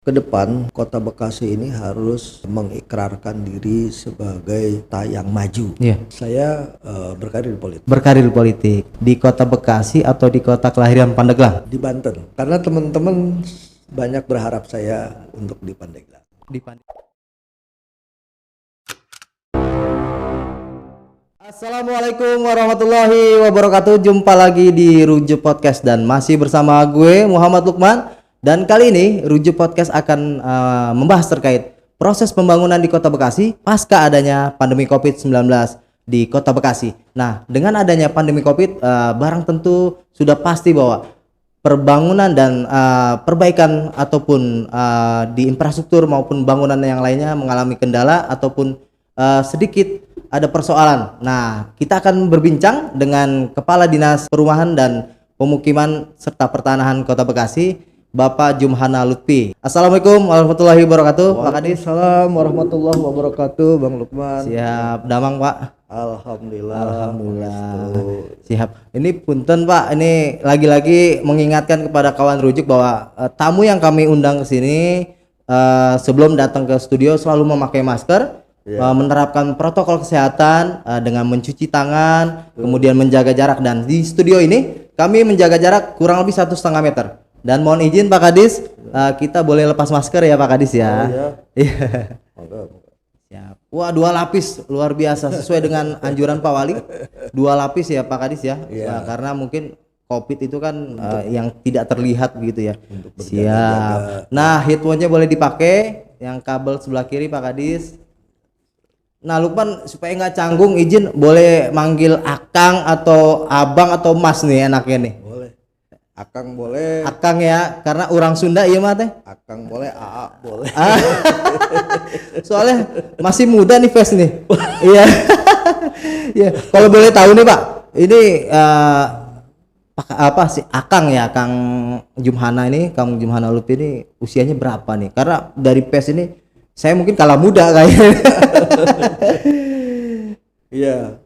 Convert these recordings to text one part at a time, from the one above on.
Ke depan Kota Bekasi ini harus mengikrarkan diri sebagai kota yang maju. Iya. Saya berkarir di politik. Berkarir politik di Kota Bekasi atau di kota kelahiran Pandeglang? Di Banten. Karena teman-teman banyak berharap saya untuk di Pandeglang. Assalamualaikum warahmatullahi wabarakatuh. Jumpa lagi di Rujuk Podcast dan masih bersama gue Muhammad Lukman. Dan kali ini Rujuk Podcast akan membahas terkait proses pembangunan di Kota Bekasi pasca adanya pandemi COVID-19 di Kota Bekasi. Nah, dengan adanya pandemi COVID, barang tentu sudah pasti bahwa perbangunan dan perbaikan ataupun di infrastruktur maupun bangunan yang lainnya mengalami kendala ataupun sedikit ada persoalan. Nah, kita akan berbincang dengan Kepala Dinas Perumahan dan Pemukiman serta Pertanahan Kota Bekasi, Bapak Jumhana Lutfi. Assalamualaikum warahmatullahi wabarakatuh, Pak Kadis. Waalaikumsalam warahmatullahi wabarakatuh, Bang Lukman. Siap, damang Pak. Alhamdulillah. Siap. Ini punten Pak, ini lagi-lagi mengingatkan kepada kawan rujuk bahwa tamu yang kami undang ke sini sebelum datang ke studio selalu memakai masker, menerapkan protokol kesehatan dengan mencuci tangan, kemudian menjaga jarak. Dan di studio ini kami menjaga jarak kurang lebih 1,5 meter. Dan mohon izin Pak Kadis, kita boleh lepas masker ya Pak Kadis ya. Iya. Siap. Wah, 2 lapis luar biasa sesuai dengan anjuran Pak Wali. 2 lapis ya Pak Kadis ya. Nah, karena mungkin COVID itu kan yang tidak terlihat begitu ya. Siap. Nah, headphone-nya boleh dipakai, yang kabel sebelah kiri Pak Kadis. Nah, Lukman supaya nggak canggung, izin boleh manggil Akang atau Abang atau Mas nih enaknya nih. Boleh. Akang boleh. Akang ya, karena orang Sunda iya mah teh. Akang boleh, AA boleh. Soalnya masih muda nih Fes nih. Iya. Iya, kalau boleh tahu nih Pak, ini apa sih Akang ya, Kang Jumhana ini, Kang Jumhana Lutfi ini usianya berapa nih? Karena dari Fes ini saya mungkin kalah muda kayaknya. Iya.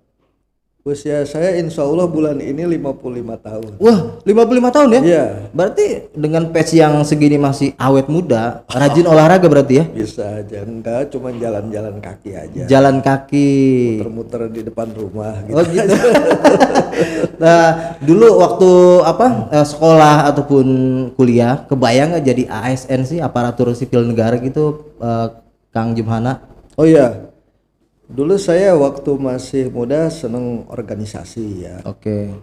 Usia saya insya Allah bulan ini 55 tahun. Wah, 55 tahun ya? Iya. Berarti dengan pes yang segini masih awet muda, rajin olahraga berarti ya? Bisa aja, enggak cuma jalan-jalan kaki aja. Jalan kaki. Muter-muter di depan rumah gitu. Oh gitu. Nah, dulu waktu sekolah ataupun kuliah, kebayang nggak jadi ASN sih, aparatur sipil negara gitu, Kang Jumhana? Oh iya. Dulu saya waktu masih muda seneng organisasi ya. Oke.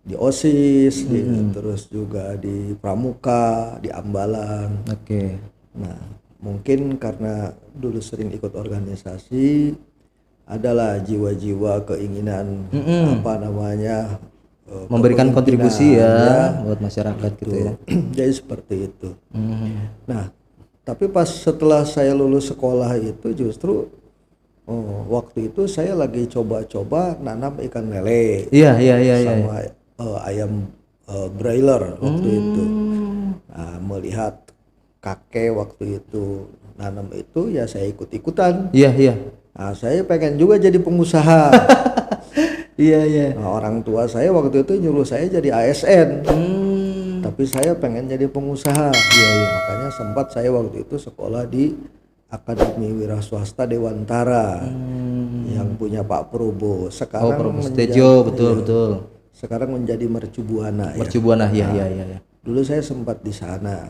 Di OSIS, terus juga di Pramuka, di Ambalan. Oke. Nah, mungkin karena dulu sering ikut organisasi, adalah jiwa-jiwa keinginan memberikan kontribusi ya buat masyarakat gitu ya. Jadi seperti itu. Nah, tapi pas setelah saya lulus sekolah itu justru waktu itu saya lagi coba-coba nanam ikan lele. Iya. Sama ayam broiler waktu itu. Nah, melihat kakek waktu itu nanam itu ya saya ikut-ikutan. Iya. Nah, saya pengen juga jadi pengusaha. Iya. Nah, orang tua saya waktu itu nyuruh saya jadi ASN. Tapi saya pengen jadi pengusaha. Iya. Makanya sempat saya waktu itu sekolah di Akademi Wira Swasta Dewantara yang punya Pak Probo. Sekarang Probo Stejo, betul. Sekarang menjadi Mercubuana. Mercubuana ya. Iya. Dulu saya sempat di sana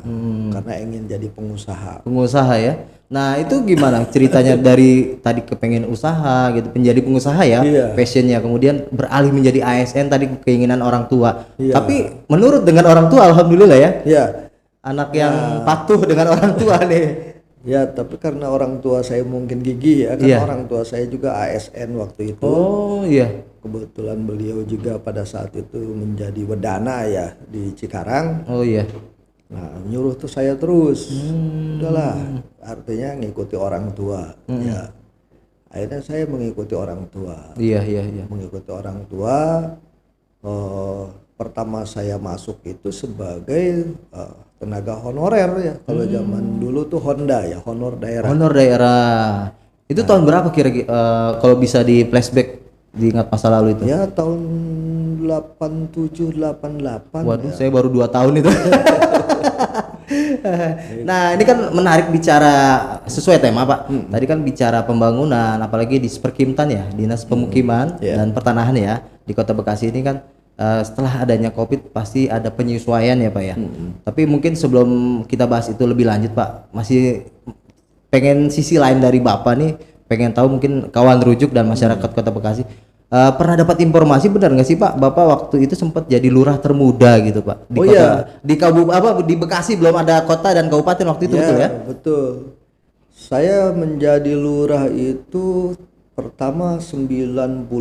karena ingin jadi pengusaha. Pengusaha ya. Nah, itu gimana ceritanya dari tadi kepengen usaha gitu, menjadi pengusaha ya, passionnya, kemudian beralih menjadi ASN tadi keinginan orang tua. Tapi menurut dengan orang tua alhamdulillah ya. Iya. Anak yang patuh dengan orang tua nih. Ya, tapi karena orang tua saya mungkin gigih ya, karena orang tua saya juga ASN waktu itu. Oh iya. Kebetulan beliau juga pada saat itu menjadi wedana ya di Cikarang. Oh iya. Nah, nyuruh tuh saya terus. Udahlah, artinya ngikuti orang tua. Ya. Akhirnya saya mengikuti orang tua. Iya. Mengikuti orang tua. Pertama saya masuk itu sebagai tenaga honorer ya. Kalau zaman dulu tuh Honda ya, honor daerah. Honor daerah. Itu tahun berapa kira-kira kalau bisa di flashback diingat masa lalu itu? Ya tahun 87 88. Waduh, ya. Saya baru 2 tahun itu. Nah, ini kan menarik bicara sesuai tema, Pak. Tadi kan bicara pembangunan, apalagi di Perkimtan ya, Dinas Pemukiman dan Pertanahan ya, di Kota Bekasi ini kan setelah adanya Covid pasti ada penyesuaian ya, Pak ya. Tapi mungkin sebelum kita bahas itu lebih lanjut, Pak, masih pengen sisi lain dari Bapak nih, pengen tahu mungkin kawan rujuk dan masyarakat Kota Bekasi. Pernah dapat informasi benar nggak sih Pak, Bapak waktu itu sempat jadi lurah termuda gitu Pak di kota, di Bekasi belum ada kota dan kabupaten waktu itu, betul ya? Betul. Saya menjadi lurah itu pertama 92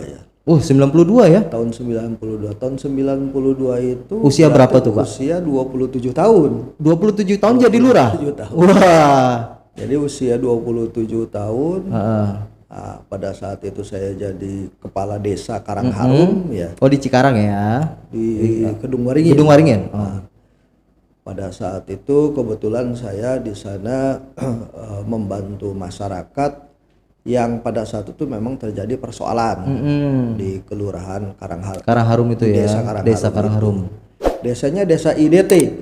ya. 92 ya? Tahun 92. Tahun 92 itu usia berapa tuh Pak? Usia 27 tahun. 27 tahun jadi lurah? 27 tahun. Wah. Jadi usia 27 tahun. Nah, pada saat itu saya jadi kepala desa Karangharum ya. Oh di Cikarang ya? Di Kedung Waringin. Kedung Waringin. Nah, pada saat itu kebetulan saya di sana membantu masyarakat yang pada saat itu memang terjadi persoalan di Kelurahan Karangharum. Karangharum itu ya. Desa Karangharum. Desanya desa IDT.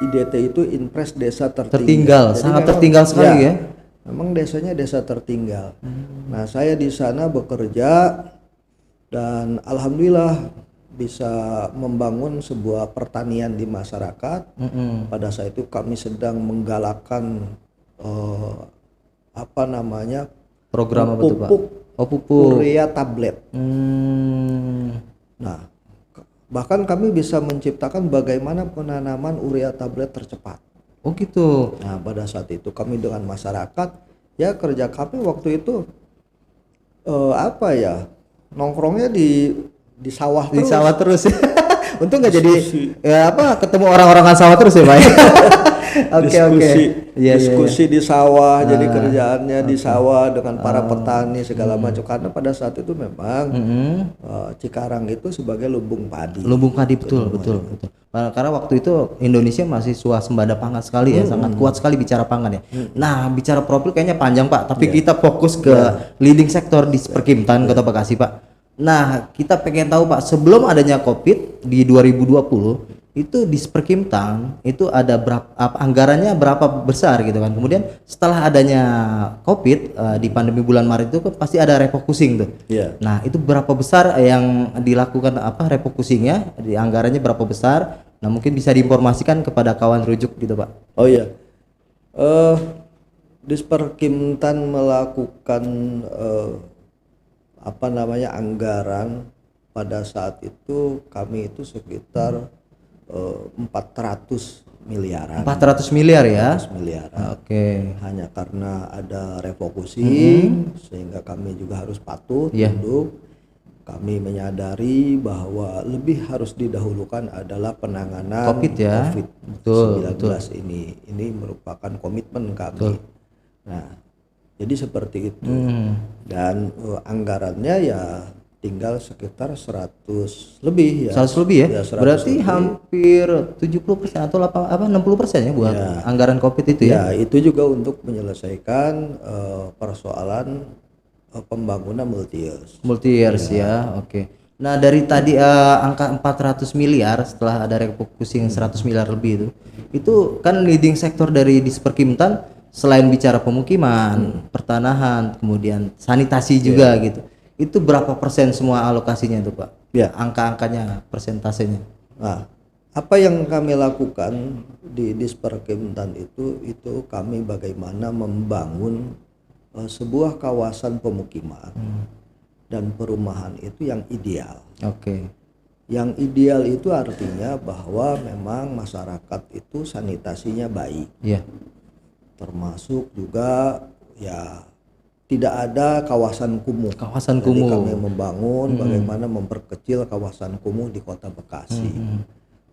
IDT itu Impres Desa Tertinggal. Sangat tertinggal sekali ya. Memang desanya desa tertinggal. Nah, saya di sana bekerja dan alhamdulillah bisa membangun sebuah pertanian di masyarakat. Pada saat itu kami sedang menggalakkan program pupuk urea tablet. Nah, bahkan kami bisa menciptakan bagaimana penanaman urea tablet tercepat. Oh gitu. Nah, pada saat itu kami dengan masyarakat ya, kerja kami waktu itu nongkrongnya di sawah terus. Di sawah terus. Untung nggak jadi ketemu orang-orang sawah terus ya Pak. Diskusi di sawah, jadi kerjaannya di sawah dengan para petani segala macam, karena pada saat itu memang Cikarang itu sebagai lumbung padi. Lumbung padi, betul. Karena waktu itu Indonesia masih swasembada pangan sekali ya, sangat kuat sekali bicara pangan ya. Nah, bicara profil kayaknya panjang Pak, tapi kita fokus ke leading sektor di Perkimtan Kota Bekasi Pak. Nah, kita pengen tahu Pak, sebelum adanya Covid di 2020 itu di Perkimtan itu ada berapa, anggarannya berapa besar gitu kan. Kemudian setelah adanya Covid di pandemi bulan Maret itu kan pasti ada refocusing tuh. Nah, itu berapa besar yang dilakukan refocusingnya, di anggarannya berapa besar? Nah, mungkin bisa diinformasikan kepada kawan rujuk gitu Pak. Oh iya, Disperkimtan melakukan anggaran pada saat itu, kami itu sekitar 400 miliaran. 400 miliar ya? 400 miliaran. Oke. Hanya karena ada refocusing sehingga kami juga harus patuh tunduk. Kami menyadari bahwa lebih harus didahulukan adalah penanganan COVID-19 ini. Ini merupakan komitmen kami. Nah, jadi seperti itu. Dan anggarannya ya tinggal sekitar 100 lebih ya. 100 lebih ya? 100 berarti lebih. Hampir 70% atau 60% ya buat anggaran Covid itu ya? Ya, itu juga untuk menyelesaikan persoalan pembangunan multi-years ya. Oke. Nah, dari tadi angka 400 miliar setelah ada refocusing 100 miliar lebih itu kan leading sektor dari Disperkimtan selain bicara pemukiman, pertanahan, kemudian sanitasi juga gitu. Itu berapa persen semua alokasinya itu Pak? Ya, angka-angkanya, persentasenya. Nah, apa yang kami lakukan di Disperkimtan itu kami bagaimana membangun sebuah kawasan pemukiman dan perumahan itu yang ideal. Oke. Yang ideal itu artinya bahwa memang masyarakat itu sanitasinya baik. Iya. Termasuk juga ya tidak ada kawasan kumuh. Jadi kami membangun bagaimana memperkecil kawasan kumuh di Kota Bekasi.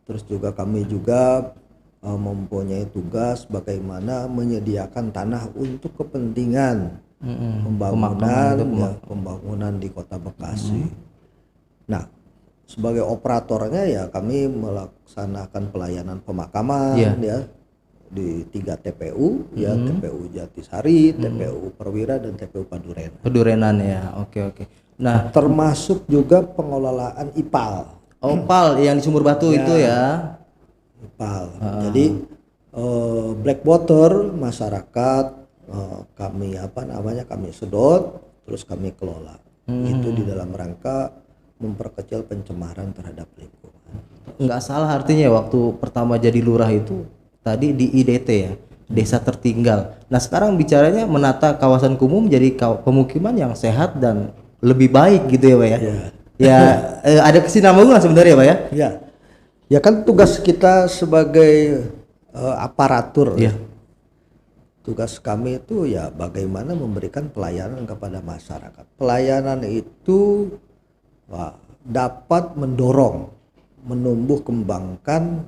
Terus juga kami juga mempunyai tugas bagaimana menyediakan tanah untuk kepentingan pembangunan di Kota Bekasi. Nah, sebagai operatornya ya kami melaksanakan pelayanan pemakaman ya di 3 TPU ya, TPU Jatisari, TPU Perwira dan TPU Padurenan. Padurenan ya, oke. Nah, termasuk juga pengelolaan IPAL. IPAL yang di Sumur Batu itu ya. IPAL. Jadi Blackwater masyarakat kami sedot, terus kami kelola. Itu di dalam rangka memperkecil pencemaran terhadap lingkungan. Nggak salah artinya waktu pertama jadi lurah itu tadi di IDT ya, desa tertinggal. Nah sekarang bicaranya menata kawasan kumuh menjadi pemukiman yang sehat dan lebih baik gitu ya Pak ya. Ya ada kesinambungan sebenarnya Pak ya. Ya kan tugas kita sebagai aparatur. Tugas kami itu ya bagaimana memberikan pelayanan kepada masyarakat. Pelayanan itu dapat mendorong, menumbuh kembangkan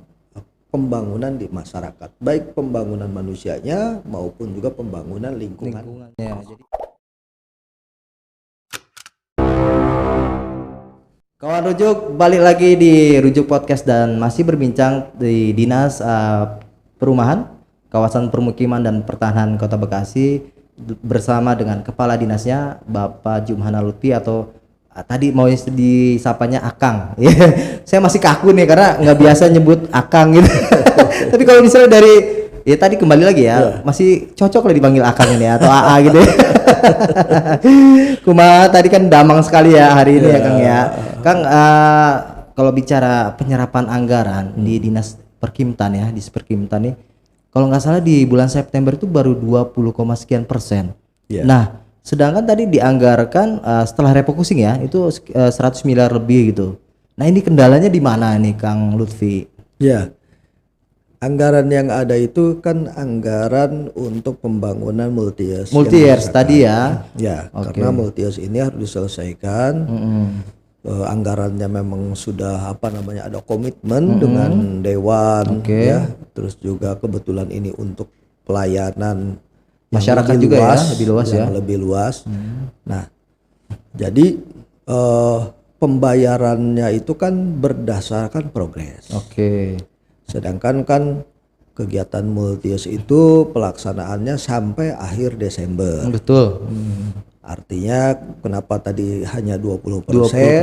pembangunan di masyarakat, baik pembangunan manusianya maupun juga pembangunan lingkungannya. Jadi kawan Rujuk, balik lagi di Rujuk Podcast dan masih berbincang di Dinas Perumahan, Kawasan Permukiman dan Pertanahan Kota Bekasi bersama dengan Kepala Dinasnya Bapak Jumhana Lutfi atau tadi mau disapanya Akang. Saya masih kaku nih karena nggak biasa nyebut Akang gitu. Tapi kalau misalnya dari ya tadi kembali lagi ya, masih cocok lah dipanggil Akang ini atau AA gitu ya. Kumaha tadi kan damang sekali ya hari ini ya Kang ya. Kang kalau bicara penyerapan anggaran di Dinas Perkimtan ya, di Perkimtan nih kalau nggak salah di bulan September itu baru 20, sekian persen. Nah, sedangkan tadi dianggarkan setelah refocusing ya itu 100 miliar lebih gitu. Nah ini kendalanya di mana nih Kang Lutfi? Ya, anggaran yang ada itu kan anggaran untuk pembangunan multi-use. Multi-use tadi ya? Ya, karena multi-use ini harus diselesaikan. Anggarannya memang sudah ada komitmen dengan Dewan, ya. Terus juga kebetulan ini untuk pelayanan masyarakat juga luas, lebih luas. Nah, jadi pembayarannya itu kan berdasarkan progres. Sedangkan kan kegiatan multi-use itu pelaksanaannya sampai akhir Desember. Betul. Artinya kenapa tadi hanya 20%?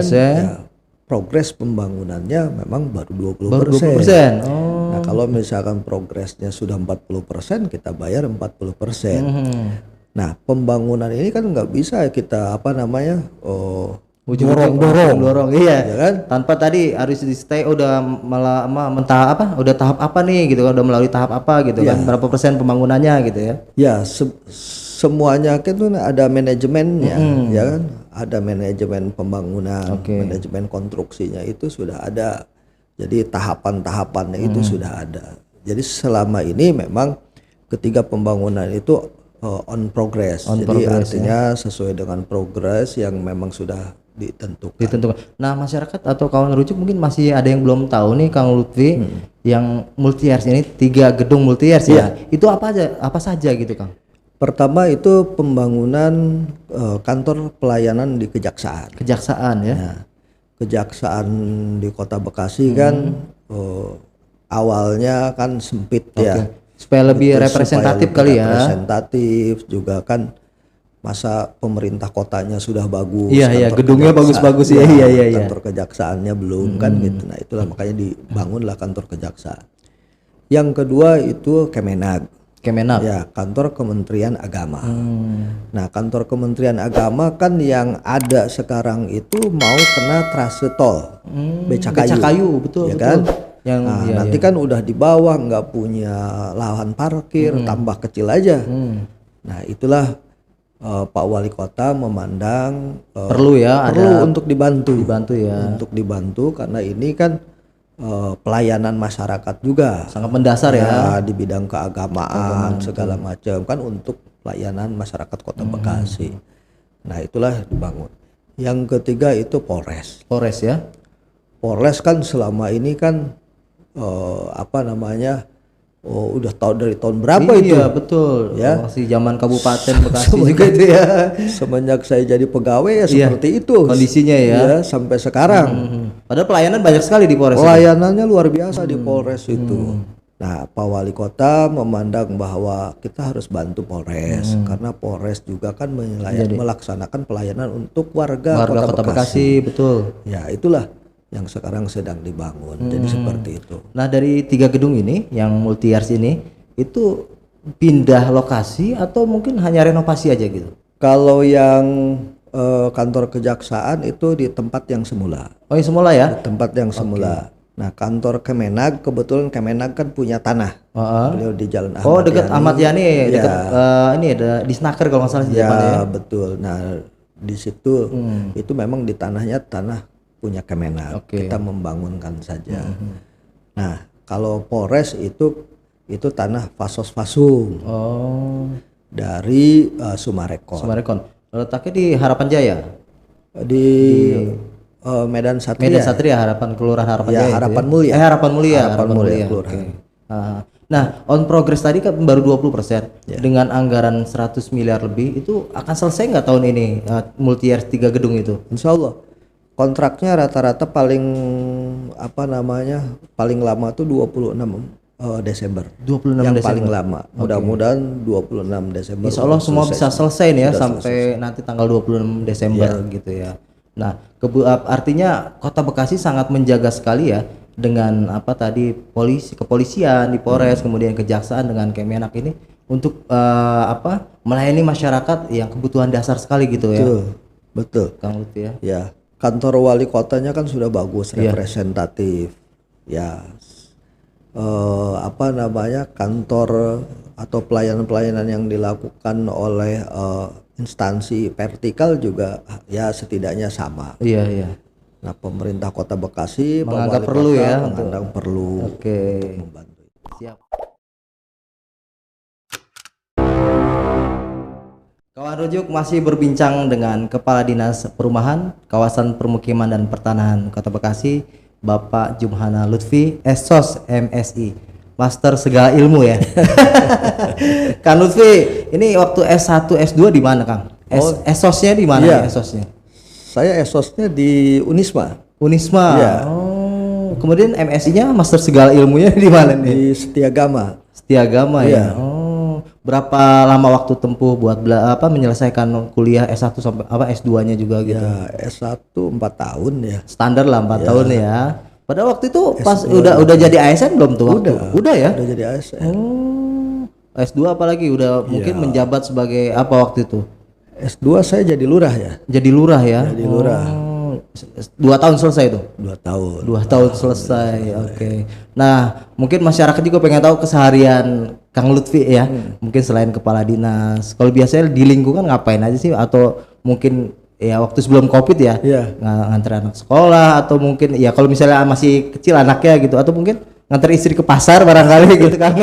Ya, progres pembangunannya memang baru 20%. Nah, kalau misalkan progresnya sudah 40%, kita bayar 40%. Nah, pembangunan ini kan nggak bisa kita dorong, iya ya kan? Tanpa tadi harus di stay udah udah tahap apa nih gitu kan, udah melalui tahap apa gitu kan, berapa persen pembangunannya gitu ya. Ya semuanya kan tuh ada manajemennya, ya kan, ada manajemen pembangunan, manajemen konstruksinya itu sudah ada. Jadi tahapan-tahapannya itu sudah ada. Jadi selama ini memang ketiga pembangunan itu on progress. Jadi artinya sesuai dengan progres yang memang sudah ditentukan. Nah masyarakat atau kawan Rujuk mungkin masih ada yang belum tahu nih Kang Lutfi, yang multi-years ini 3 gedung multi-years ya. Itu apa saja gitu Kang? Pertama itu pembangunan kantor pelayanan di Kejaksaan. Kejaksaan ya. Nah, Kejaksaan di Kota Bekasi kan awalnya kan sempit ya. Supaya lebih representatif kali ya. Representatif juga kan, masa pemerintah kotanya sudah bagus. Iya, gedungnya bagus-bagus ya. Iya. Kantor kejaksaannya belum kan gitu. Nah, itulah makanya dibangunlah kantor kejaksaan. Yang kedua itu Kemenag. Ya, kantor Kementerian Agama. Nah, kantor Kementerian Agama kan yang ada sekarang itu mau kena trase tol, Becakayu, betul. Ya kan? Nanti kan udah di bawah, nggak punya lahan parkir, tambah kecil aja. Nah, itulah Pak Wali Kota memandang perlu untuk dibantu ya. Untuk dibantu karena ini kan pelayanan masyarakat juga sangat mendasar ya di bidang keagamaan segala macam kan, untuk pelayanan masyarakat Kota Bekasi. Nah, itulah dibangun. Yang ketiga itu Polres ya. Polres kan selama ini kan udah dari tahun berapa itu? Iya betul ya, masih zaman Kabupaten Bekasi juga itu ya. Semenjak saya jadi pegawai ya seperti itu kondisinya ya sampai sekarang. Padahal pelayanan banyak sekali di Polres. Pelayanannya luar biasa di Polres itu. Nah, Pak Wali Kota memandang bahwa kita harus bantu Polres karena Polres juga kan melaksanakan pelayanan untuk warga Kota Bekasi. Betul. Ya, itulah yang sekarang sedang dibangun. Jadi seperti itu. Nah, dari 3 gedung ini yang multi years ini itu pindah lokasi atau mungkin hanya renovasi aja gitu? Kalau yang kantor kejaksaan itu di tempat yang semula. Oh, yang semula ya? Di tempat yang semula. Nah, kantor Kemenag, kebetulan Kemenag kan punya tanah. Beliau di Jalan Ahmad Yani. Oh, dekat Ahmad Yani, dekat ini ada di Snaker kalau nggak salah di depannya ya. Betul. Nah, di situ itu memang di tanahnya tanah punya Kemenag. Kita membangunkan saja. Nah, kalau Polres itu tanah Fasos Fasum. Dari Sumarekon. Letaknya di Harapan Jaya. Di Medan Satria. Medan Satria, Kelurahan Harapan Jaya. Harapan Mulia. Harapan Mulia. Harapan Mulia. Kelurahan. Nah, on progress tadi kan baru 20%. Dengan anggaran 100 miliar lebih itu akan selesai nggak tahun ini multi years 3 gedung itu? Insya Allah. Kontraknya rata-rata paling paling lama tuh 26 Desember. 26 yang Desember. Paling lama. Mudah-mudahan 26 Desember. Insya Allah semua bisa selesai nih ya sampai nanti tanggal 26 Desember gitu ya. Nah, artinya Kota Bekasi sangat menjaga sekali ya dengan kepolisian di Polres, kemudian kejaksaan dengan Kemenak ini untuk melayani masyarakat yang kebutuhan dasar sekali gitu ya. Betul. Kang Lutfi ya. Ya, kantor wali kotanya kan sudah bagus, representatif. Ya. Kantor atau pelayanan-pelayanan yang dilakukan oleh instansi vertikal juga ya setidaknya sama. Iya. Nah, pemerintah Kota Bekasi menganggap perlu ya, perlu untuk membantu. Siap. Kawan Rujuk masih berbincang dengan Kepala Dinas Perumahan, Kawasan Permukiman dan Pertanahan Kota Bekasi, Bapak Jumhana Lutfi, Esos MSI, Master segala ilmu ya. Kang Lutfi, ini waktu S1, S2 di mana, Kang? Esosnya di mana ya Esosnya? Saya Esosnya di Unisma. Ya. Oh, kemudian MSI-nya Master segala ilmunya di mana nih? Di Setiagama. Ya. Berapa lama waktu tempuh buat menyelesaikan kuliah S1 sampai S2-nya juga gitu? Ya, S1 4 tahun ya. Standar lah 4 tahun ya. Pada waktu itu pas udah jadi ASN belum tuh waktu? Udah ya? Udah jadi ASN. S2 apalagi udah mungkin menjabat sebagai apa waktu itu? S2 saya jadi lurah ya. Jadi lurah ya? Jadi lurah. 2 tahun selesai itu? 2 tahun. 2 tahun selesai. Oke. Nah, mungkin masyarakat juga pengen tahu keseharian Kang Lutfi ya. Mungkin selain kepala dinas, kalau biasanya di lingkungan ngapain aja sih? Atau mungkin ya waktu sebelum Covid ya, nganter anak sekolah, atau mungkin ya kalau misalnya masih kecil anaknya gitu, atau mungkin nganter istri ke pasar barangkali gitu kan?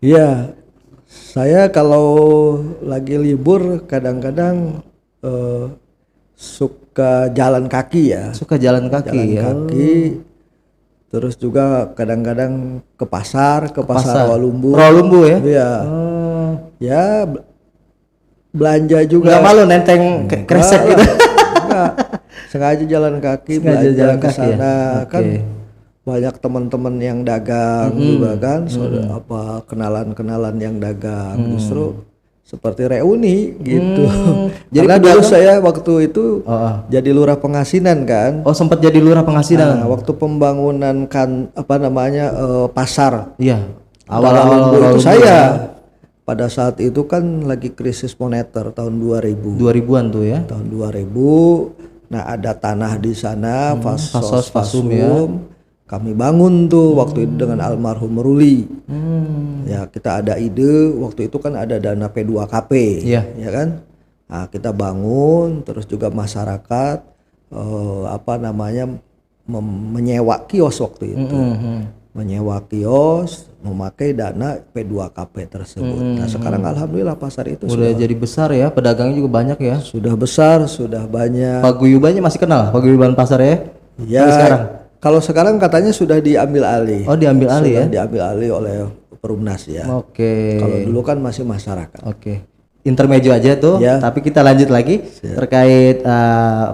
Iya, saya kalau lagi libur kadang-kadang suka jalan kaki ya. Suka jalan kaki. Terus juga kadang-kadang ke pasar Rawalumbu. Rawalumbu ya? Iya. Ya belanja juga. Nggak malu nenteng kresek gitu? Enggak. Sengaja jalan kaki, belanja ke sana. Kan banyak teman-teman yang dagang juga kan, kenalan-kenalan yang dagang. Justru seperti reuni gitu. Jadi karena dulu saya waktu itu jadi lurah Pengasinan kan. Oh, sempat jadi lurah Pengasinan. Nah, waktu pembangunan kan pasar. Iya. Awal-awal itu saya pada saat itu kan lagi krisis moneter tahun 2000. 2000-an tuh ya. Tahun 2000. Nah, ada tanah di sana, Fasos Fasum ya. Kami bangun tuh waktu itu dengan almarhum Meruli. Ya, kita ada ide waktu itu kan ada dana P2KP, ya kan? Nah, kita bangun, terus juga masyarakat menyewa kios waktu itu. Menyewa kios, memakai dana P2KP tersebut. Nah, sekarang alhamdulillah pasar itu sudah jadi besar ya, pedagangnya juga banyak ya. Sudah besar, sudah banyak. Paguyubannya masih kenal, paguyuban pasar ya? Ya. Kalau sekarang katanya sudah diambil alih. Oh, diambil alih ya? Diambil alih oleh Perumnas ya. Oke. Kalau dulu kan masih masyarakat. Oke. Intermezzo aja tuh, tapi kita lanjut lagi terkait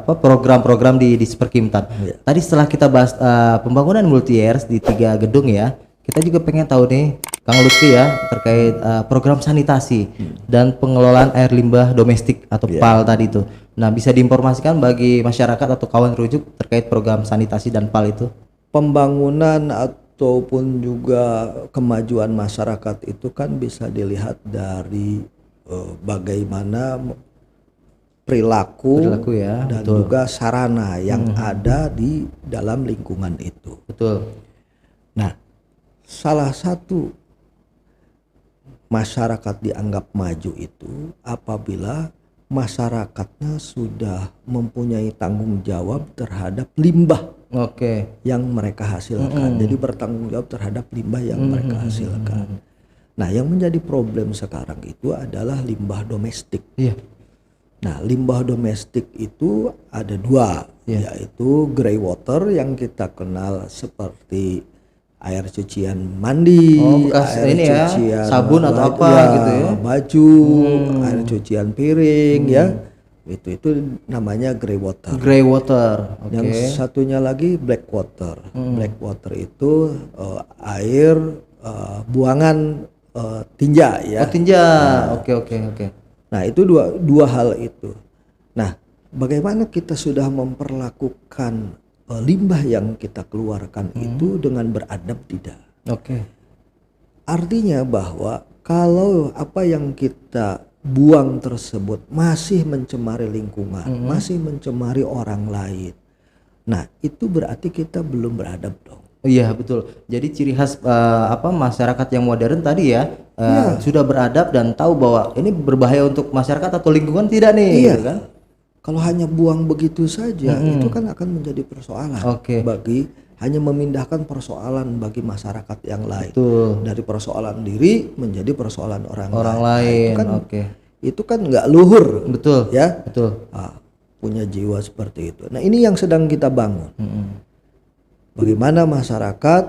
program-program di Disperkimtan. Tadi setelah kita bahas pembangunan multi years di 3 gedung ya, kita juga pengen tahu nih Kang Lutfi ya terkait program sanitasi dan pengelolaan air limbah domestik atau PAL tadi itu. Nah, bisa diinformasikan bagi masyarakat atau kawan rujuk terkait program sanitasi dan PAL itu? Pembangunan ataupun juga kemajuan masyarakat itu kan bisa dilihat dari bagaimana perilaku ya, dan juga sarana yang ada di dalam lingkungan itu. Betul. Nah, salah satu masyarakat dianggap maju itu apabila masyarakatnya sudah mempunyai tanggung jawab terhadap limbah yang mereka hasilkan. Jadi bertanggung jawab terhadap limbah yang mereka hasilkan. Nah, yang menjadi problem sekarang itu adalah limbah domestik. Nah, limbah domestik itu ada dua, yaitu grey water yang kita kenal seperti air cucian mandi, air ini cucian sabun atau apa gitu ya, baju, air cucian piring ya, itu namanya grey water. Grey water. Yang satunya lagi black water. Black water itu air buangan tinja ya. Tinja. Oke. Nah, itu dua hal itu. Nah, bagaimana kita sudah memperlakukan limbah yang kita keluarkan itu dengan beradab tidak? Artinya bahwa kalau apa yang kita buang tersebut masih mencemari lingkungan, masih mencemari orang lain, nah itu berarti kita belum beradab dong. Iya betul. Jadi ciri khas masyarakat yang modern tadi ya, sudah beradab dan tahu bahwa ini berbahaya untuk masyarakat atau lingkungan tidak nih. Iya gitu kan? Kalau hanya buang begitu saja itu kan akan menjadi persoalan bagi hanya memindahkan persoalan bagi masyarakat yang lain. Dari persoalan diri menjadi persoalan orang lain. Nah, itu kan nggak luhur. Ya. Punya jiwa seperti itu. Nah, ini yang sedang kita bangun. Bagaimana masyarakat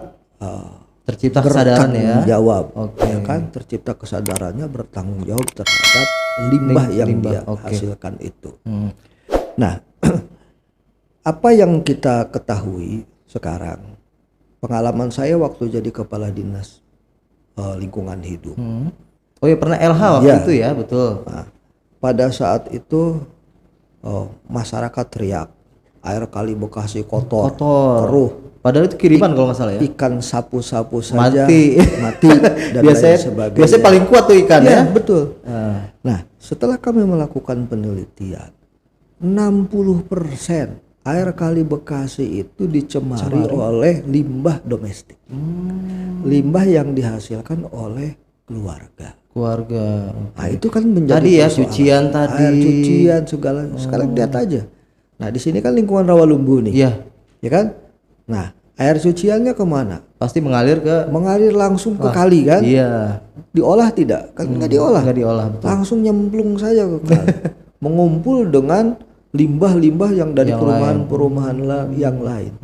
tercipta kesadaran jawab, ya kan, tercipta kesadarannya bertanggung jawab terhadap limbah yang dia hasilkan itu. Nah, apa yang kita ketahui sekarang, pengalaman saya waktu jadi kepala dinas lingkungan hidup. Oh ya, pernah LH waktu itu ya, betul. Nah, pada saat itu masyarakat teriak, air kali Bekasi kotor, keruh. Padahal itu kiriman kalau nggak salah ya. Ikan sapu-sapu saja mati dan biasanya, lain sebagainya. Biasanya paling kuat tuh ikan ya. Betul. Nah, setelah kami melakukan penelitian, 60% air kali Bekasi itu dicemari oleh limbah domestik. Limbah yang dihasilkan oleh keluarga. Nah, itu kan menjadi tadi ya cucian tadi. Air cucian segala. Sekarang lihat aja. Nah, di sini kan lingkungan Rawalumbu nih. Iya. Ya kan? Nah, air cuciannya kemana? Pasti mengalir langsung ke kali kan? Iya. Diolah tidak? Kan nggak diolah. Betul. Langsung nyemplung saja ke kali. Mengumpul dengan limbah-limbah yang dari perumahan-perumahan yang lain.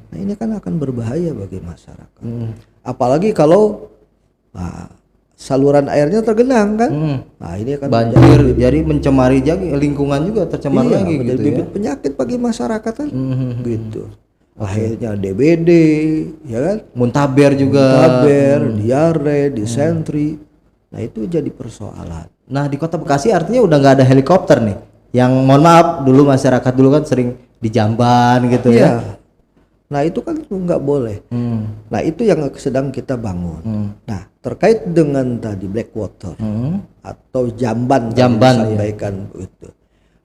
Nah, ini kan akan berbahaya bagi masyarakat. Apalagi kalau saluran airnya tergenang kan? Nah, ini akan banjir, jadi mencemari lingkungan juga tercemar lagi gitu bibit penyakit bagi masyarakat kan? Gitu. Akhirnya DBD, ya kan? Muntaber juga. Diare, disentri. Nah, itu jadi persoalan. Nah, di Kota Bekasi artinya udah nggak ada helikopter nih. Yang mohon maaf, dulu masyarakat dulu kan sering di jamban gitu ya. Nah, itu kan nggak boleh. Nah, itu yang sedang kita bangun. Nah, terkait dengan tadi black water atau jamban disampaikan itu.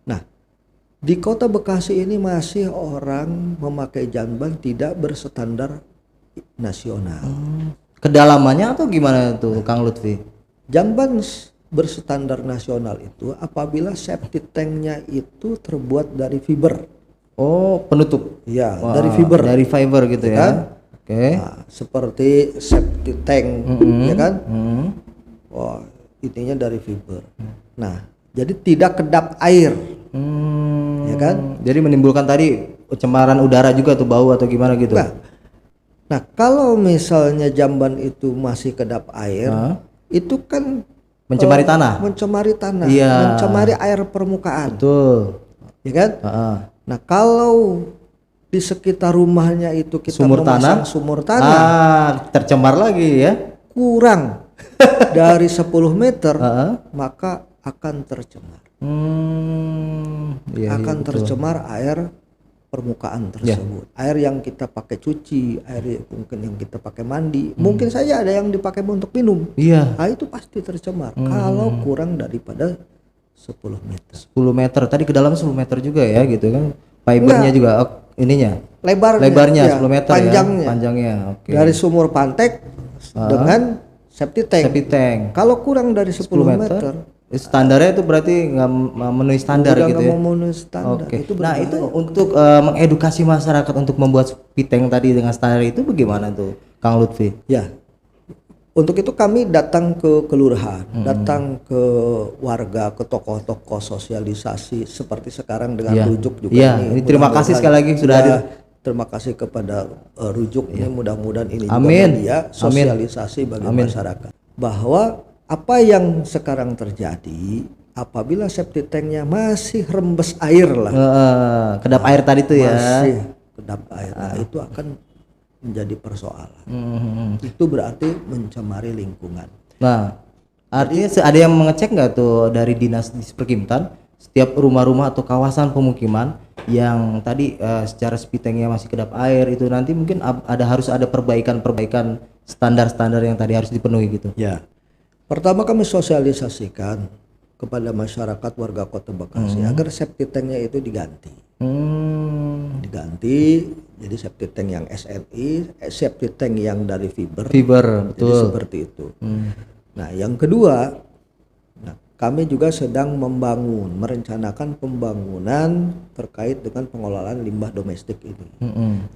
Nah, di Kota Bekasi ini masih orang memakai jamban tidak berstandar nasional. Kedalamannya atau gimana tuh, Kang Lutfi? Jamban berstandar nasional itu apabila septic tanknya itu terbuat dari fiber. Oh, penutup. Ya, dari fiber. Dari fiber gitu ya. Kan? Nah, seperti septic tank, ya kan? Wah, intinya dari fiber. Nah, jadi tidak kedap air. Ya kan? Jadi menimbulkan tadi pencemaran udara juga tuh, bau atau gimana gitu. Nah, kalau misalnya jamban itu masih kedap air, itu kan mencemari tanah. Iya. Mencemari air permukaan. Betul. Ya kan? Nah, kalau di sekitar rumahnya itu kita sumur tanah, tercemar lagi ya. kurang dari 10 meter maka akan tercemar. Akan tercemar air permukaan tersebut. Air yang kita pakai cuci, air mungkin yang kita pakai mandi, mungkin saja ada yang dipakai untuk minum. Nah, itu pasti tercemar kalau kurang daripada 10 meter. 10 meter. Tadi ke dalam 10 meter juga ya gitu kan. Fibernya juga ininya. Lebarnya 10 meter panjangnya. Okay. Dari sumur pantek dengan septic tank. Kalau kurang dari 10 meter standarnya itu berarti nggak memenuhi standar gitu ya. Memenuhi standar. Okay. Nah itu untuk mengedukasi masyarakat untuk membuat septic tank tadi dengan standar itu bagaimana tuh, Kang Lutfi? Ya, untuk itu kami datang ke kelurahan, datang ke warga, ke tokoh-tokoh sosialisasi seperti sekarang dengan Rujuk juga. Ini terima kasih sekali lagi sudah hadir. Terima kasih kepada Rujuk ini, mudah-mudahan ini juga media sosialisasi bagi masyarakat bahwa apa yang sekarang terjadi apabila septic tanknya masih rembes air lah, kedap air tadi itu masih kedap air, itu akan menjadi persoalan. Itu berarti mencemari lingkungan. Nah, artinya ada yang mengecek nggak tuh dari dinas Disperkimtan setiap rumah-rumah atau kawasan pemukiman yang tadi secara septic tanknya masih kedap air itu nanti mungkin harus ada perbaikan standar-standar yang tadi harus dipenuhi gitu. Ya. Pertama kami sosialisasikan kepada masyarakat warga Kota Bekasi agar septic tanknya itu diganti. Diganti jadi septic tank yang SNI, septic tank yang dari fiber, betul. Jadi seperti itu. Nah, yang kedua, kami juga sedang merencanakan pembangunan terkait dengan pengelolaan limbah domestik ini,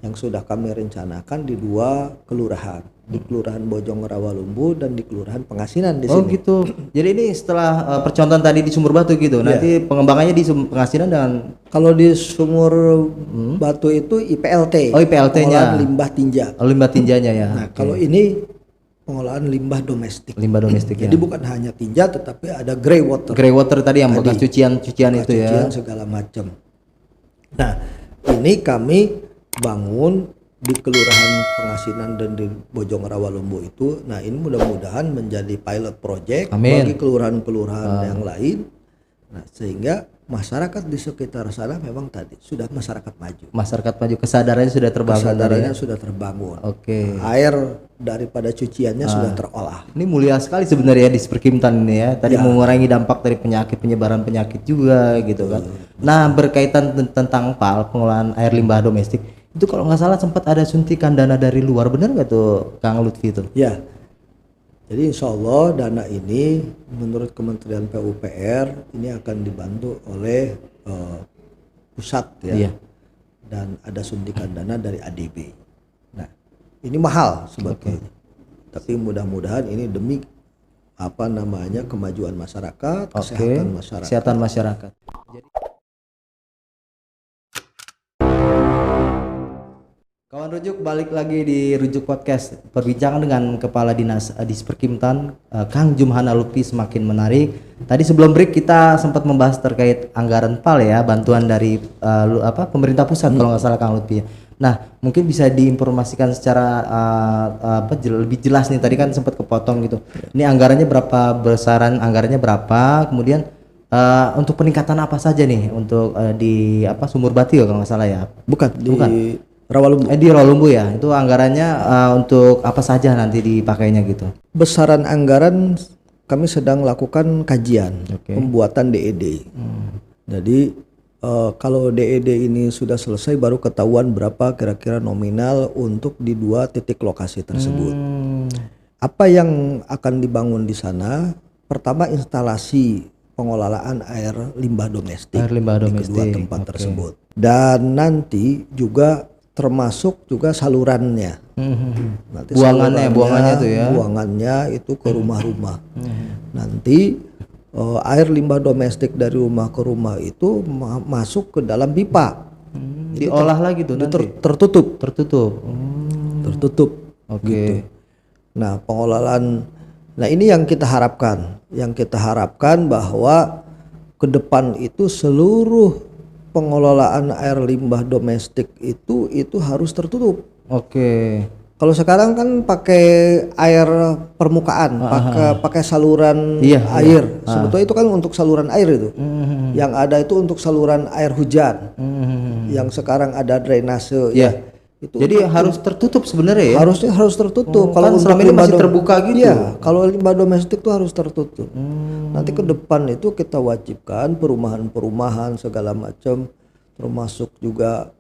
yang sudah kami rencanakan di 2 kelurahan, di Kelurahan Bojong Rawalumbu dan di Kelurahan Pengasinan di sini. Oh gitu. Jadi ini setelah percontohan tadi di Sumur Batu gitu, nanti pengembangannya di Pengasinan dan kalau di Sumur Batu itu IPLT. Oh IPLT-nya. Limbah tinja. Oh limbah tinjanya ya. Nah kalau ini pengolahan limbah domestik. Jadi bukan hanya tinja tetapi ada grey water. Grey water tadi yang bekas cucian itu ya. Cucian segala macam. Nah, ini kami bangun di Kelurahan Pengasinan dan di Bojong Rawalumbu itu. Nah, ini mudah-mudahan menjadi pilot project bagi kelurahan-kelurahan yang lain. Nah, sehingga masyarakat di sekitar sana memang tadi sudah masyarakat maju. Kesadarannya sudah terbangun. Sudah terbangun. Oke. Air daripada cuciannya sudah terolah. Ini mulia sekali sebenarnya di Disperkimtan ini ya. Tadi mengurangi dampak dari penyebaran penyakit juga gitu kan. Nah, berkaitan tentang pengelolaan air limbah domestik, itu kalau nggak salah sempat ada suntikan dana dari luar, benar nggak tuh Kang Lutfi itu? Ya. Jadi insya Allah dana ini menurut Kementerian PUPR ini akan dibantu oleh pusat ya. Dan ada suntikan dana dari ADB. Nah, ini mahal sebetulnya. Tapi mudah-mudahan ini demi kemajuan masyarakat, kesehatan masyarakat. Kawan Rujuk, balik lagi di Rujuk Podcast. Perbincangan dengan Kepala Dinas Disperkimtan Kang Jumhana Lutfi semakin menarik. Tadi sebelum break kita sempat membahas terkait anggaran PAL ya, bantuan dari pemerintah pusat kalau nggak salah Kang Lutfi. Nah, mungkin bisa diinformasikan secara lebih jelas nih. Tadi kan sempat kepotong gitu. Ini anggarannya berapa, besaran anggarannya berapa, kemudian untuk peningkatan apa saja nih untuk di Sumur Batu ya kalau nggak salah ya? Bukan. Rawalumbu. Di Rawalumbu ya. Itu anggarannya untuk apa saja nanti dipakainya gitu? Besaran anggaran kami sedang lakukan kajian pembuatan DED. Jadi kalau DED ini sudah selesai baru ketahuan berapa kira-kira nominal untuk di 2 titik lokasi tersebut. Apa yang akan dibangun di sana? Pertama instalasi pengelolaan air limbah domestik di kedua tempat tersebut. Dan nanti juga termasuk juga salurannya. Nanti buangannya tuh ya. Buangannya itu ke rumah-rumah. Nanti air limbah domestik dari rumah ke rumah itu masuk ke dalam pipa. Diolah lagi tuh nanti. Tertutup. Oke. Gitu. Nah, pengelolaan ini yang kita harapkan. Yang kita harapkan bahwa ke depan itu seluruh pengelolaan air limbah domestik itu harus tertutup. Kalau sekarang kan pakai air permukaan, pakai saluran air. Sebetulnya itu kan untuk saluran air itu. Yang ada itu untuk saluran air hujan. Yang sekarang ada drainase ya. Itu jadi harus tertutup sebenarnya ya. Harus tertutup. Kalau kan selama ini masih terbuka gitu. Iya, kalau limbah domestik itu harus tertutup. Nanti ke depan itu kita wajibkan perumahan segala macam, termasuk juga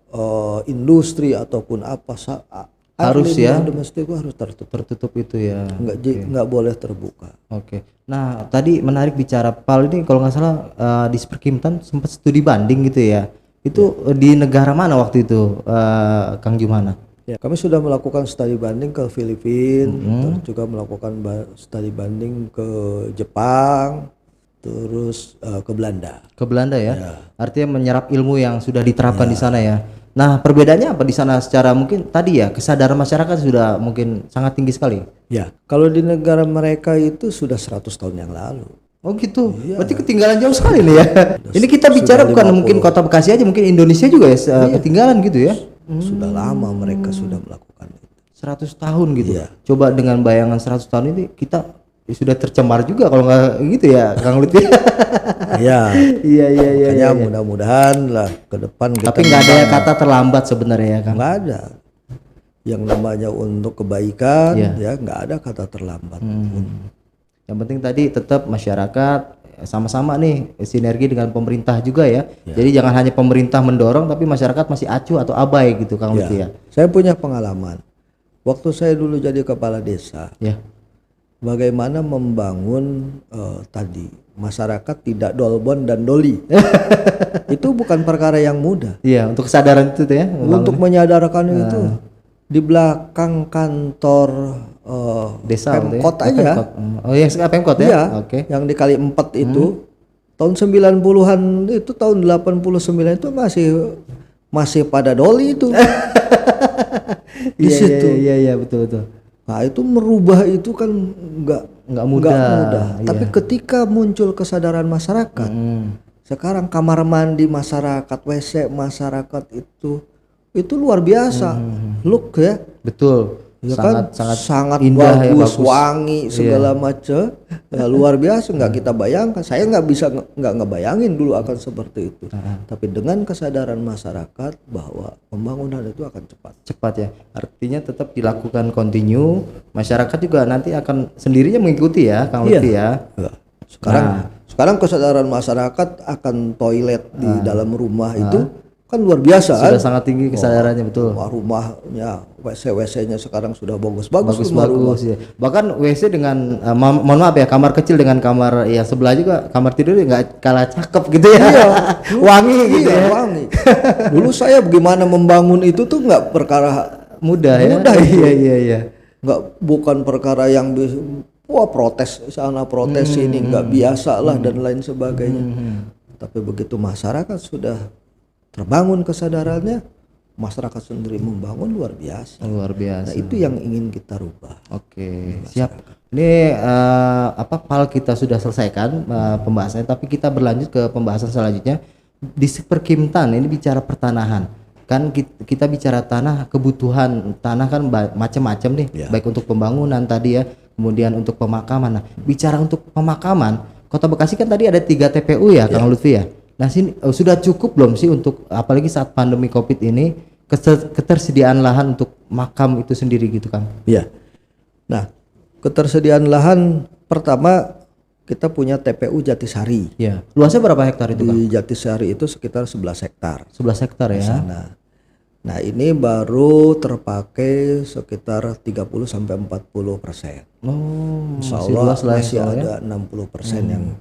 industri ataupun apa harus ya domestik itu harus tertutup itu ya, nggak boleh terbuka. Nah tadi menarik bicara PAL ini, kalau nggak salah di Perkimtan sempat studi banding gitu ya, itu di negara mana waktu itu Kang Jumhana? Ya, kami sudah melakukan studi banding ke Filipina, terus juga melakukan studi banding ke Jepang, terus ke Belanda. Ke Belanda ya? Artinya menyerap ilmu yang sudah diterapkan di sana ya. Nah, perbedaannya apa di sana secara mungkin tadi ya, kesadaran masyarakat sudah mungkin sangat tinggi sekali. Ya, kalau di negara mereka itu sudah 100 tahun yang lalu. Oh gitu. Berarti ketinggalan jauh sekali nih ya. Ini kita bicara bukan 50. Mungkin Kota Bekasi aja, mungkin Indonesia juga ya ketinggalan gitu ya. Sudah lama mereka sudah melakukan itu. 100 tahun gitu. Coba dengan bayangan 100 tahun ini kita sudah tercemar juga kalau nggak gitu ya Kang Lutfi. Iya. Makanya mudah-mudahan lah ke depan kita. Tapi nggak ada kata terlambat sebenarnya ya Kang. Nggak ada. Yang namanya untuk kebaikan ya nggak ada kata terlambat. Yang penting tadi tetap masyarakat sama-sama nih sinergi dengan pemerintah juga ya. Jadi jangan hanya pemerintah mendorong tapi masyarakat masih acuh atau abai gitu Kang Lutfi ya. Saya punya pengalaman. Waktu saya dulu jadi kepala desa. Bagaimana membangun tadi masyarakat tidak dolbon dan doli. Itu bukan perkara yang mudah. Iya, untuk kesadaran itu ya. Untuk menyadarkan itu di belakang kantor desa Pemkot aja. Oh iya, Pemkot ya. Yang di Kali 4 itu tahun 90-an itu, tahun 89 itu masih pada doli itu. Di situ. Iya, betul. Nah itu merubah itu kan nggak mudah. Tapi ketika muncul kesadaran masyarakat, sekarang kamar mandi masyarakat, WC masyarakat itu luar biasa, look ya. Betul. Ya sangat indah, bagus, wangi segala macam, luar biasa. Nggak kita bayangkan. Saya nggak bisa ngebayangin dulu akan seperti itu. Tapi dengan kesadaran masyarakat bahwa pembangunan itu akan cepat ya. Artinya tetap dilakukan continue. Masyarakat juga nanti akan sendirinya mengikuti ya, Kang Lutfi ya. Sekarang kesadaran masyarakat akan toilet di dalam rumah itu kan luar biasa. Sudah sangat tinggi kesadarannya, betul. Rumahnya WC-nya sekarang sudah bagus ya. Bahkan WC dengan mohon maaf ya, kamar kecil dengan kamar yang sebelah juga, kamar tidur nggak kalah cakep gitu ya. Wangi gitu ya. Wangi. Dulu saya bagaimana membangun itu tuh nggak perkara mudah ya. Iya. Bukan perkara yang protes sana protes sini, nggak biasa lah dan lain sebagainya. Tapi begitu masyarakat sudah terbangun kesadarannya, masyarakat sendiri membangun luar biasa. Nah, itu yang ingin kita rubah. Siap. Ini PAL kita sudah selesaikan pembahasannya, tapi kita berlanjut ke pembahasan selanjutnya. Di Perkimtan ini bicara pertanahan. Kan kita bicara tanah, kebutuhan tanah kan macam-macam nih, baik untuk pembangunan tadi ya, kemudian untuk pemakaman. Nah, bicara untuk pemakaman, Kota Bekasi kan tadi ada 3 TPU ya, Kang Lutfi ya. Nah, sini sudah cukup belum sih untuk, apalagi saat pandemi Covid ini, ketersediaan lahan untuk makam itu sendiri gitu Kang? Iya. Nah, ketersediaan lahan pertama kita punya TPU Jatisari. Iya. Luasnya berapa hektar itu Kang? Di Jatisari itu sekitar 11 hektar. 11 hektar ya. Sana. Nah, ini baru terpakai sekitar 30 sampai 40%. Insya Allah masih ada 60% yang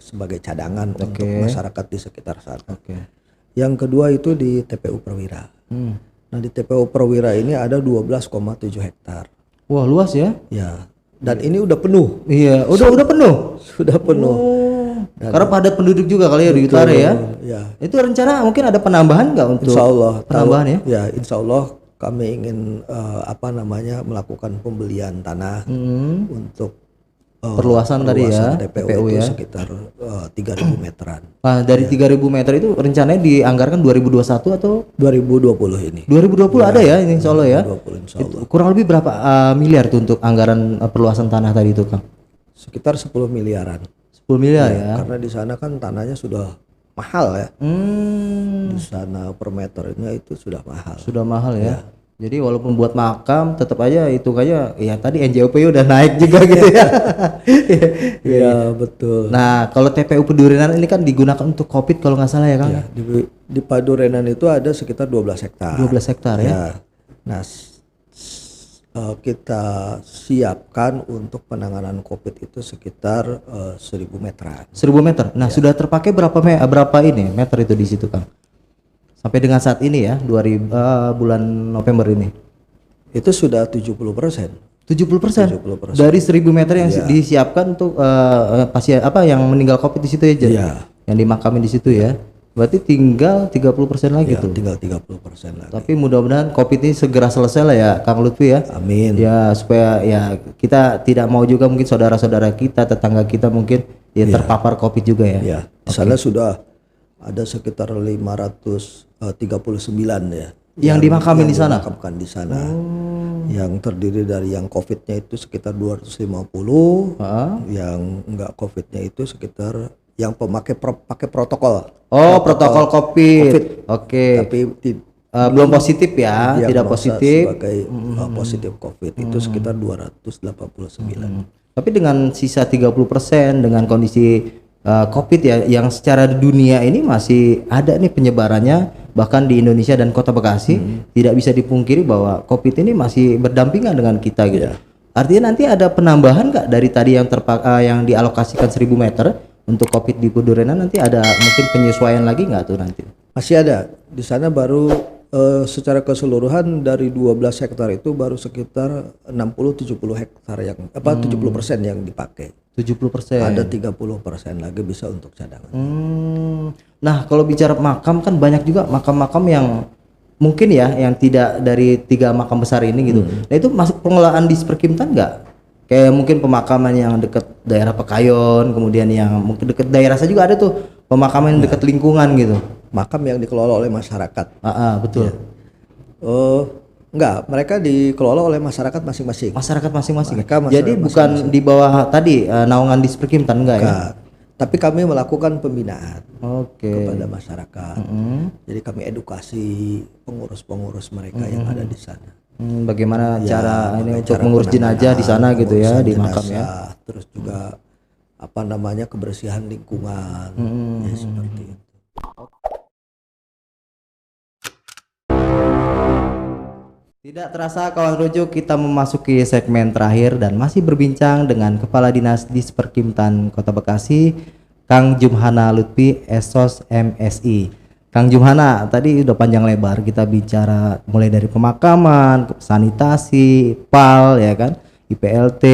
sebagai cadangan untuk masyarakat di sekitar sana. Yang kedua itu di TPU Perwira. Nah, di TPU Perwira ini ada 12,7 hektar. Wah, luas ya? Ya. Dan ini udah penuh. Iya, udah penuh. Sudah penuh. Karena padat penduduk juga kali ya di utara ya. Itu rencana mungkin ada penambahan nggak untuk Insya Allah, penambahan ya? Ya, Insya Allah kami ingin melakukan pembelian tanah untuk perluasan tadi ya, TPU itu ya. sekitar 3.000 meteran. Nah, dari 3.000 meter itu rencananya dianggarkan 2021 atau 2020 ini. 2020 ada ya ini Insya Allah ya. 2020 insya Allah. Kurang lebih berapa miliar tuh untuk anggaran perluasan tanah tadi itu Kang? Sekitar 10 miliaran. 10 miliar ya. Karena di sana kan tanahnya sudah mahal ya. Di sana per meternya itu sudah mahal. Sudah mahal ya. Jadi walaupun buat makam tetap aja itu kayak ya tadi NJOP udah naik juga gitu ya. Iya betul. Nah kalau TPU Pedurenan ini kan digunakan untuk COVID kalau nggak salah ya Kang? Ya, di Padurenan itu ada sekitar 12 hektar. 12 hektar ya. Nah kita siapkan untuk penanganan COVID itu sekitar 1.000 meteran. 1.000 meter. Nah sudah terpakai berapa ini meter itu di situ Kang? Sampai dengan saat ini ya, bulan November ini. Itu sudah 70%. 70%. Dari 1.000 meter yang disiapkan untuk pasien yang meninggal COVID di situ ya, yang dimakamin di situ ya. Berarti tinggal 30% lagi tuh. Tinggal 30% lagi. Tapi mudah-mudahan COVID ini segera selesai lah ya, Kang Lutfi ya. Amin. Ya supaya ya kita tidak mau juga mungkin saudara-saudara kita, tetangga kita mungkin terpapar COVID juga ya. Ya. Di sana sudah ada sekitar 539 ya yang dimakamin di sana. Dimakamkan di sana. Yang terdiri dari yang COVID-nya itu sekitar 250, yang enggak COVID-nya itu sekitar yang pakai protokol. Protokol COVID. Oke. Tapi belum positif ya, tidak positif. Sebagai positif COVID itu sekitar 289. Tapi dengan sisa 30% dengan kondisi COVID ya yang secara dunia ini masih ada nih penyebarannya bahkan di Indonesia dan Kota Bekasi tidak bisa dipungkiri bahwa COVID ini masih berdampingan dengan kita gitu. Artinya nanti ada penambahan nggak dari tadi yang dialokasikan 1.000 meter untuk COVID di Pedurenan nanti ada mungkin penyesuaian lagi nggak tuh nanti? Masih ada. Di sana baru secara keseluruhan dari 12 hektar itu baru sekitar 60-70 hektar yang 70% yang dipakai. 70%. Ada 30% lagi bisa untuk cadangan. Nah kalau bicara makam kan banyak juga makam-makam yang mungkin ya yang tidak dari 3 makam besar ini gitu. Nah itu masuk pengelolaan di Disperkimtan nggak? Kayak mungkin pemakaman yang dekat daerah Pekayon, kemudian yang mungkin dekat daerah saya juga ada tuh pemakaman yang dekat lingkungan gitu. Makam yang dikelola oleh masyarakat. Betul. Enggak, mereka dikelola oleh masyarakat masing-masing. Masyarakat masing-masing. Jadi bukan di bawah tadi naungan Disperkimtan enggak ya? Tapi kami melakukan pembinaan kepada kepada masyarakat. Jadi kami edukasi pengurus-pengurus mereka yang ada di sana. Bagaimana cara ini untuk mengurus jenazah di sana gitu ya, di makam ya. Terus juga kebersihan lingkungan ya seperti itu. Tidak terasa kawan rujuk kita memasuki segmen terakhir dan masih berbincang dengan Kepala Dinas Disperkimtan Kota Bekasi, Kang Jumhana Lutfi Esos MSI. Kang Jumhana, tadi udah panjang lebar kita bicara mulai dari pemakaman, sanitasi, PAL ya kan, IPLT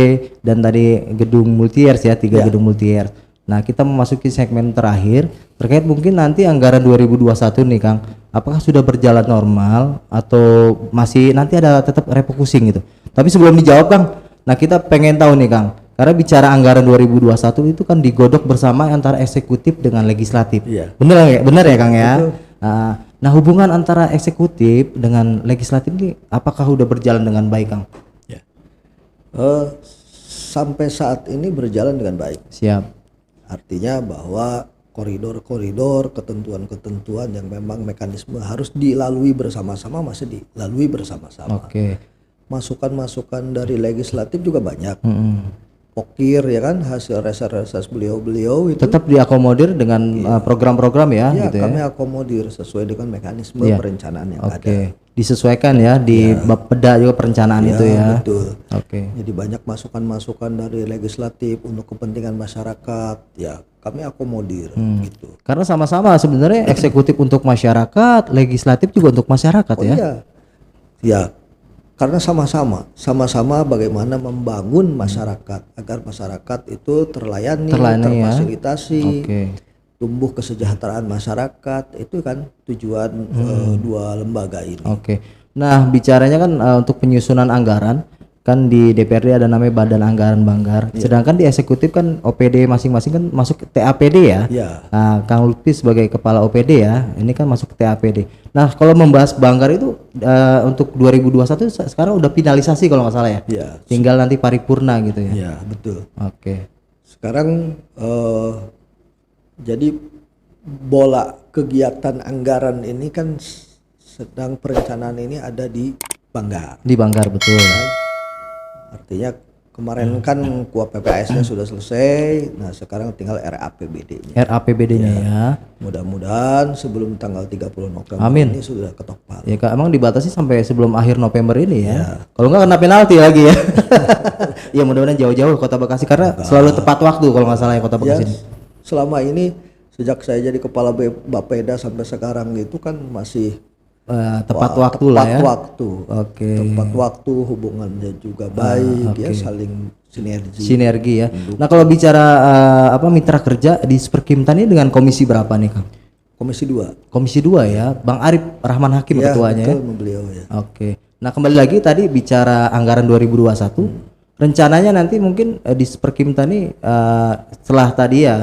dan tadi gedung multiyears ya, 3 gedung multiyears. Nah, kita memasuki segmen terakhir terkait mungkin nanti anggaran 2021 nih Kang. Apakah sudah berjalan normal atau masih nanti ada tetap refocusing gitu. Tapi sebelum dijawab Kang, nah kita pengen tahu nih Kang. Karena bicara anggaran 2021 itu kan digodok bersama antara eksekutif dengan legislatif. Iya. Benar ya Kang ya? Nah, hubungan antara eksekutif dengan legislatif ini apakah sudah berjalan dengan baik Kang? Ya. Sampai saat ini berjalan dengan baik. Siap. Artinya bahwa koridor-koridor, ketentuan-ketentuan yang memang mekanisme harus dilalui bersama-sama masih dilalui bersama-sama. Masukan-masukan dari legislatif juga banyak. Pokir ya kan, hasil reses beliau-beliau itu tetap diakomodir dengan program-program ya gitu ya. Kami akomodir sesuai dengan mekanisme perencanaan yang ada. Disesuaikan ya di bab peda juga perencanaan itu ya. Betul. Jadi banyak masukan-masukan dari legislatif untuk kepentingan masyarakat ya kami akomodir gitu. Karena sama-sama sebenarnya eksekutif untuk masyarakat, legislatif juga untuk masyarakat ya. Ya. Karena sama-sama bagaimana membangun masyarakat agar masyarakat itu terlayani terfasilitasi, tumbuh kesejahteraan masyarakat, itu kan tujuan dua lembaga ini. Nah bicaranya kan untuk penyusunan anggaran kan di DPRD ada namanya Badan Anggaran Banggar, sedangkan di eksekutif kan OPD masing-masing kan masuk ke TAPD ya. Nah, Kang Lutfi sebagai kepala OPD ya, ini kan masuk ke TAPD. Nah, kalau membahas Banggar itu untuk 2021 sekarang udah finalisasi kalau nggak salah ya. Tinggal nanti paripurna gitu ya. Iya, betul. Oke. Sekarang jadi bola kegiatan anggaran ini kan sedang perencanaan ini ada di Banggar. Di Banggar, betul. Artinya kemarin kan KUA PPAS-nya sudah selesai, nah sekarang tinggal RAPBD-nya. RAPBD-nya ya. Mudah-mudahan sebelum tanggal 30 November ini sudah ketok palu. Ya Kak, emang dibatasi sampai sebelum akhir November ini ya. Kalau nggak kena penalti lagi ya. Ya mudah-mudahan jauh-jauh Kota Bekasi karena selalu tepat waktu kalau nggak salah ya Kota Bekasi ini. Selama ini sejak saya jadi kepala Bapeda sampai sekarang itu kan masih tepat waktu lah ya. Tepat waktu, hubungannya juga baik ya, saling sinergi ya. Nah kalau bicara mitra kerja di Sperkimtan ini dengan komisi berapa nih Kang? Komisi 2. Komisi 2 ya, Bang Arif Rahman Hakim ketuanya ya. Beliau ya. Oke. Nah kembali lagi tadi bicara anggaran 2021, rencananya nanti mungkin di Sperkimtan ini setelah tadi ya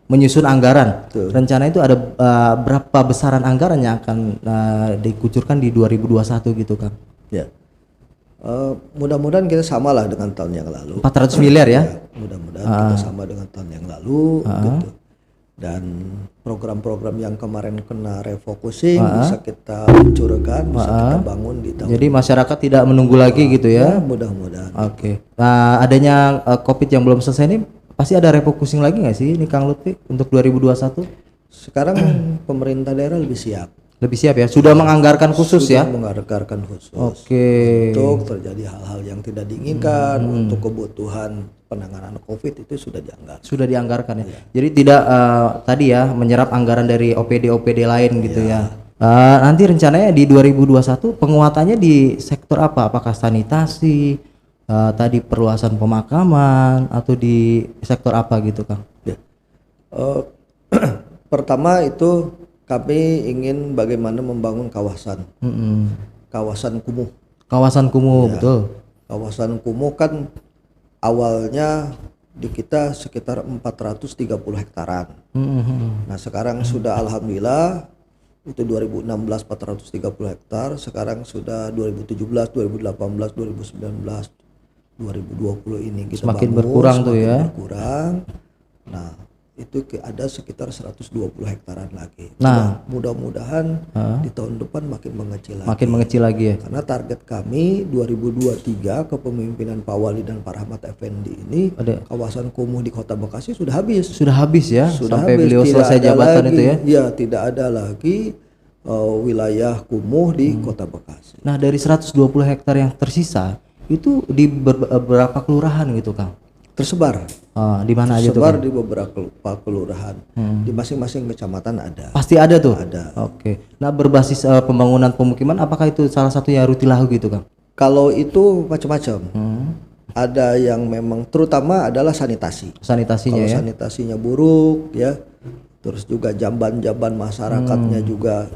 menyusun anggaran. Rencana itu ada berapa besaran anggaran yang akan dikucurkan di 2021 gitu Kang? Ya. Mudah-mudahan kita samalah dengan tahun yang lalu. 400 miliar ya? Mudah-mudahan kita sama dengan tahun yang lalu gitu. Dan program-program yang kemarin kena refocusing bisa kita luncurkan, bisa kita bangun di tahun. Jadi masyarakat tidak menunggu lagi gitu ya? Mudah-mudahan. Oke. Nah, adanya COVID yang belum selesai ini pasti ada refocusing lagi nggak sih ini Kang Lutfi untuk 2021? Sekarang pemerintah daerah lebih siap. Lebih siap ya? Sudah menganggarkan khusus ya? Menganggarkan khusus. Oke. Untuk terjadi hal-hal yang tidak diinginkan, untuk kebutuhan penanganan COVID itu sudah dianggarkan. Sudah dianggarkan ya. Jadi tidak tadi ya menyerap anggaran dari OPD lain gitu ya. Nanti rencananya di 2021 penguatannya di sektor apa? Apakah sanitasi, tadi perluasan pemakaman atau di sektor apa gitu Kang? Ya. Pertama itu kami ingin bagaimana membangun kawasan kumuh. Kawasan kumuh, betul. Kawasan kumuh kan awalnya di kita sekitar 430 hektaran. Nah sekarang sudah alhamdulillah itu 2016 430 hektar, sekarang sudah 2017, 2018, 2019, 2020 ini kita semakin bangun, berkurang tuh ya. Berkurang. Nah itu ada sekitar 120 hektaran lagi. Nah, mudah-mudahan di tahun depan makin mengecil lagi ya. Karena target kami 2023 kepemimpinan Pak Wali dan Pak Rahmat Effendi ini kawasan kumuh di Kota Bekasi sudah habis. Sudah habis ya. Sudah sampai habis. Beliau selesai jabatan lagi, itu ya. Ya, tidak ada lagi wilayah kumuh di Kota Bekasi. Nah, dari 120 hektar yang tersisa itu di beberapa kelurahan gitu Kang? Tersebar. Di mana aja tuh? Tersebar di beberapa kelurahan. Di masing-masing kecamatan ada. Pasti ada tuh? Ada. Oke. Nah berbasis pembangunan pemukiman apakah itu salah satunya Rutilahu gitu Kang? Kalau itu macam-macam. Ada yang memang terutama adalah sanitasi. Sanitasinya kalau ya? sanitasinya buruk ya. Terus juga jamban-jamban masyarakatnya juga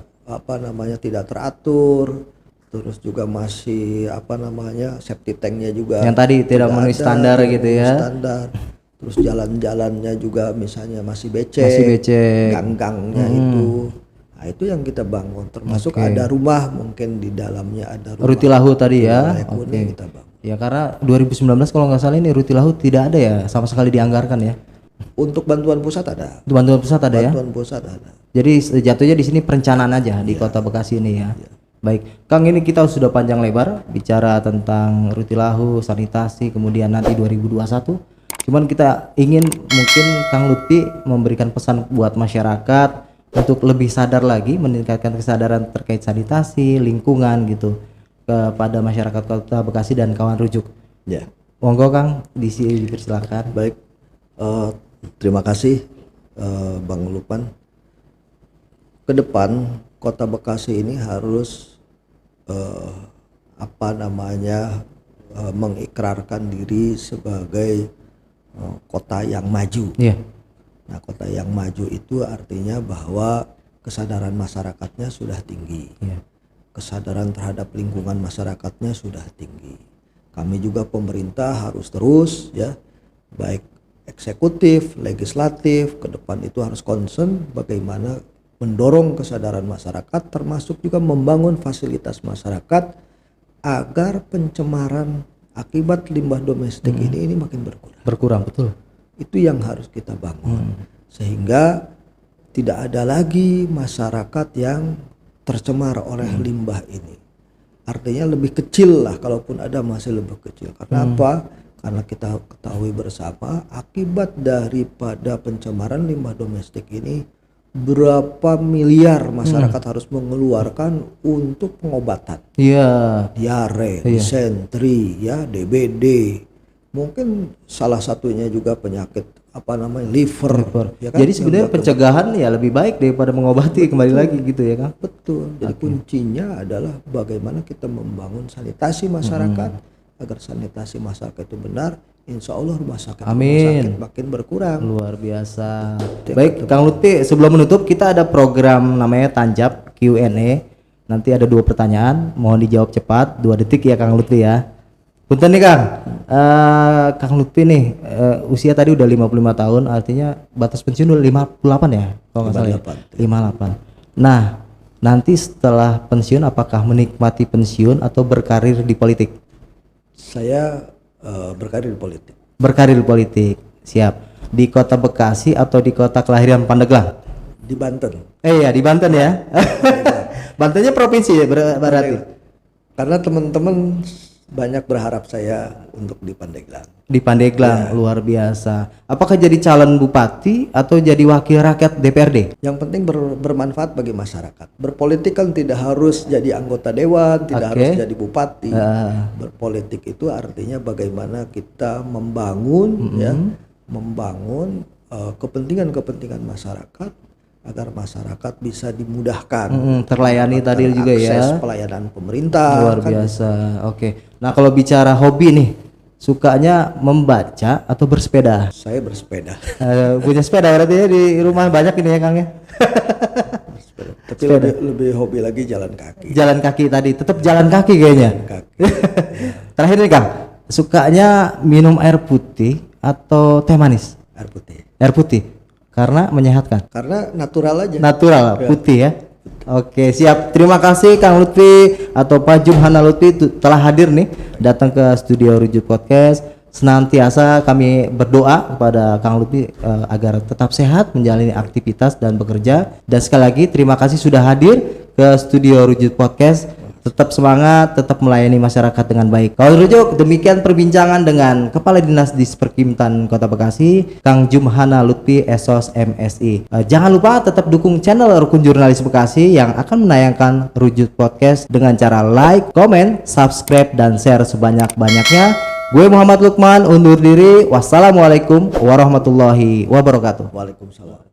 tidak teratur. Terus juga masih safety tanknya juga yang tadi tidak memenuhi standar gitu ya. Standar. Terus jalan-jalannya juga misalnya masih becek. Gang-gangnya itu. Nah, itu yang kita bangun. Termasuk ada rumah mungkin di dalamnya ada rumah. Rutilahu tadi ya. Oke. Kita bangun. Ya karena 2019 kalau nggak salah ini Rutilahu tidak ada ya sama sekali dianggarkan ya. Untuk bantuan pusat ada. Bantuan pusat ada ya. Bantuan pusat ada. Jadi jatuhnya di sini perencanaan aja di Kota Bekasi ini ya. Baik, Kang, ini kita sudah panjang lebar bicara tentang Rutilahu, sanitasi, kemudian nanti 2021. Cuman kita ingin mungkin Kang Lutfi memberikan pesan buat masyarakat untuk lebih sadar lagi, meningkatkan kesadaran terkait sanitasi, lingkungan gitu kepada masyarakat Kota Bekasi dan kawan rujuk. Ya. Monggo Kang, dipersilakan. Baik, terima kasih Bang Lupan. Ke depan Kota Bekasi ini harus mengikrarkan diri sebagai kota yang maju. Nah, kota yang maju itu artinya bahwa kesadaran masyarakatnya sudah tinggi, kesadaran terhadap lingkungan masyarakatnya sudah tinggi, Kami juga pemerintah harus terus ya, baik eksekutif, legislatif, ke depan itu harus concern bagaimana mendorong kesadaran masyarakat, termasuk juga membangun fasilitas masyarakat agar pencemaran akibat limbah domestik ini makin berkurang. Berkurang, betul. Itu yang harus kita bangun, sehingga tidak ada lagi masyarakat yang tercemar oleh limbah ini. Artinya lebih kecil lah, kalaupun ada masih lebih kecil. Karena apa? Karena kita ketahui bersama akibat daripada pencemaran limbah domestik ini berapa miliar masyarakat harus mengeluarkan untuk pengobatan. Iya. Diare, disentri, ya, DBD. Mungkin salah satunya juga penyakit liver. Ya kan? Jadi sebenarnya pencegahan ya lebih baik daripada mengobati. Betul. Kembali lagi gitu ya Kang. Betul. Jadi kuncinya adalah bagaimana kita membangun sanitasi masyarakat agar sanitasi masyarakat itu benar. Insya Allah rumah sakit makin berkurang. Luar biasa. Baik Kang Lutfi, sebelum menutup kita ada program namanya Tanjap Q&A. Nanti ada 2 pertanyaan, mohon dijawab cepat, 2 detik ya Kang Lutfi ya. Punten nih Kang, Kang Lutfi nih usia tadi udah 55 tahun, artinya batas pensiun udah 58 ya? Kalau nggak salah ya? 58. Nah, nanti setelah pensiun apakah menikmati pensiun atau berkarir di politik? Saya berkarir di politik. Berkarir di politik, siap. Di kota Bekasi atau di kota kelahiran Pandeglang? Di Banten. Iya di Banten ya. Bantennya provinsi ya berarti. Karena teman-teman banyak berharap saya untuk di Pandeglang. Di Pandeglang, luar biasa. Apakah jadi calon bupati atau jadi wakil rakyat DPRD? Yang penting bermanfaat bagi masyarakat. Berpolitik kan tidak harus jadi anggota dewan, tidak harus jadi bupati. Berpolitik itu artinya bagaimana kita membangun membangun kepentingan-kepentingan masyarakat agar masyarakat bisa dimudahkan terlayani tadi juga ya, akses pelayanan pemerintah. Luar biasa. Oke. Nah kalau bicara hobi nih, sukanya membaca atau bersepeda? Saya bersepeda. Punya sepeda berarti ya di rumah banyak ini ya Kang ya. Tapi lebih hobi lagi jalan kaki. Jalan kaki tadi, tetap jalan kaki kayaknya. Jalan kaki. Terakhir nih Kang, sukanya minum air putih atau teh manis? Air putih. Air putih. Karena menyehatkan. Karena natural aja. Natural, putih ya. Oke, siap. Terima kasih Kang Lutfi atau Pak Jumhana Lutfi telah hadir nih datang ke studio Rujuk Podcast. Senantiasa kami berdoa kepada Kang Lutfi agar tetap sehat menjalani aktivitas dan bekerja. Dan sekali lagi terima kasih sudah hadir ke studio Rujuk Podcast. Tetap semangat, tetap melayani masyarakat dengan baik. Kawan Rujuk, demikian perbincangan dengan Kepala Dinas Disperkimtan Kota Bekasi, Kang Jumhana Lutfi SOS MSI. Jangan lupa tetap dukung channel Rukun Jurnalis Bekasi yang akan menayangkan Rujuk Podcast dengan cara like, komen, subscribe, dan share sebanyak-banyaknya. Gue Muhammad Lukman undur diri. Wassalamualaikum warahmatullahi wabarakatuh. Waalaikumsalam.